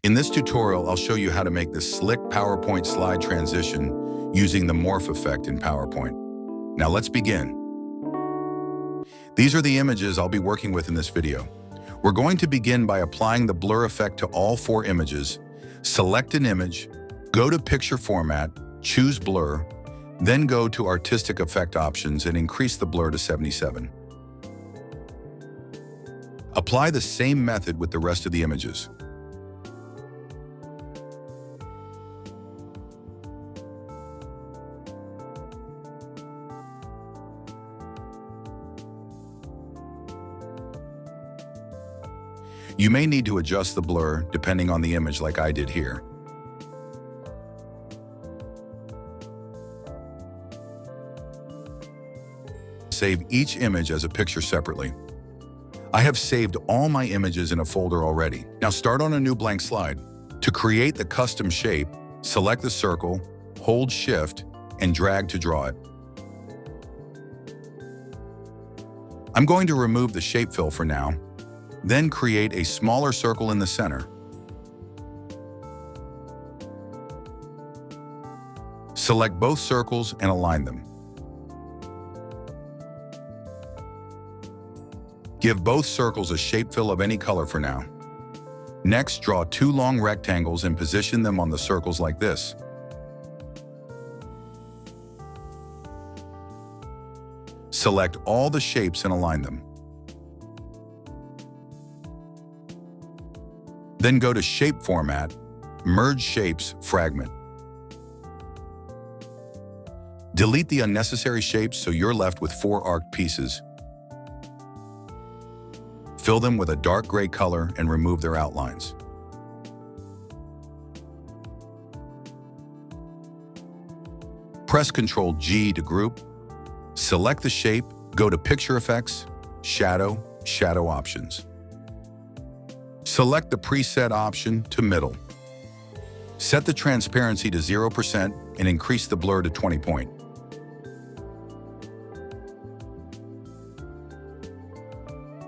In this tutorial, I'll show you how to make this slick PowerPoint slide transition using the Morph effect in PowerPoint. Now let's begin. These are the images I'll be working with in this video. We're going to begin by applying the blur effect to all 4 images. Select an image, go to Picture Format, choose Blur, then go to Artistic Effect Options and increase the blur to 77. Apply the same method with the rest of the images. You may need to adjust the blur depending on the image like I did here. Save each image as a picture separately. I have saved all my images in a folder already. Now start on a new blank slide. To create the custom shape, select the circle, hold Shift, and drag to draw it. I'm going to remove the shape fill for now. Then create a smaller circle in the center. Select both circles and align them. Give both circles a shape fill of any color for now. Next, draw 2 long rectangles and position them on the circles like this. Select all the shapes and align them. Then go to Shape Format, Merge Shapes, Fragment. Delete the unnecessary shapes so you're left with 4 arced pieces. Fill them with a dark gray color and remove their outlines. Press Ctrl G to group. Select the shape, go to Picture Effects, Shadow, Shadow Options. Select the preset option to middle. Set the transparency to 0% and increase the blur to 20 point.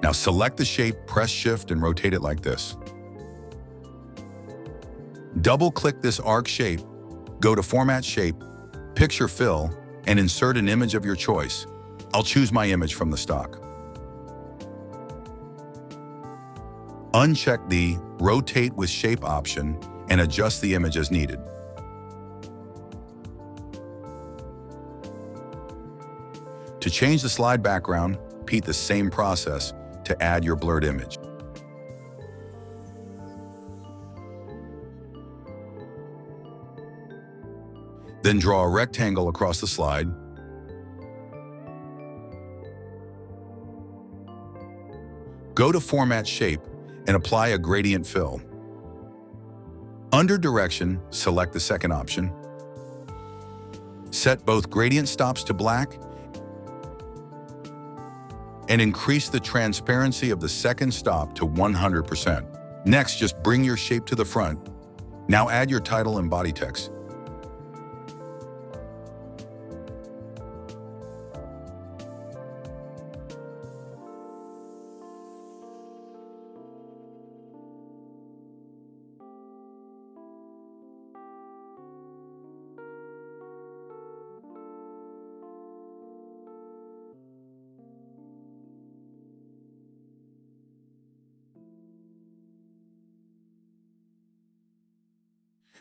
Now select the shape, press Shift, and rotate it like this. Double-click this arc shape, go to Format Shape, Picture Fill, and insert an image of your choice. I'll choose my image from the stock. Uncheck the Rotate with Shape option and adjust the image as needed. To change the slide background, repeat the same process to add your blurred image. Then draw a rectangle across the slide. Go to Format Shape and apply a gradient fill. Under Direction, select the second option. Set both gradient stops to black and increase the transparency of the second stop to 100%. Next, just bring your shape to the front. Now add your title and body text.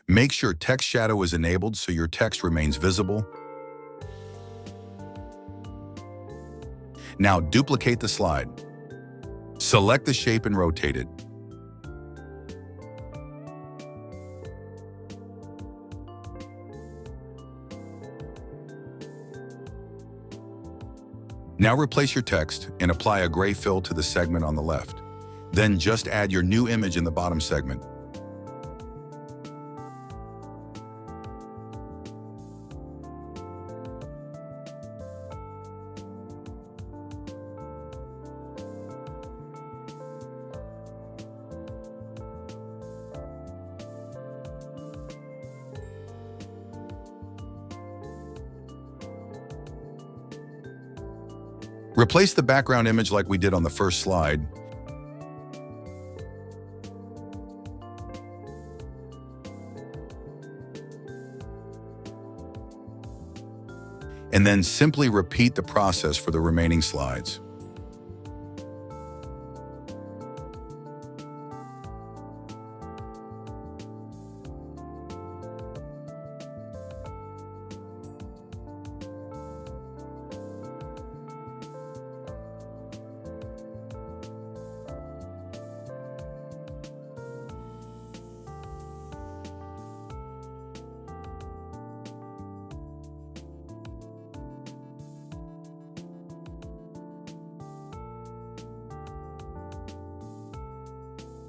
Make sure Text Shadow is enabled so your text remains visible. Now duplicate the slide. Select the shape and rotate it. Now replace your text and apply a gray fill to the segment on the left. Then just add your new image in the bottom segment. Replace the background image like we did on the first slide. Replace the background image like we did on the first slide. and then simply repeat the process for the remaining slides.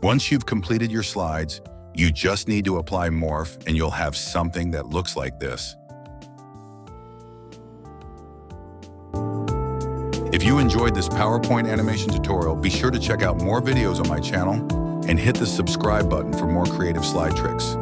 Once you've completed your slides, you just need to apply Morph and you'll have something that looks like this. If you enjoyed this PowerPoint animation tutorial, be sure to check out more videos on my channel and hit the subscribe button for more creative slide tricks.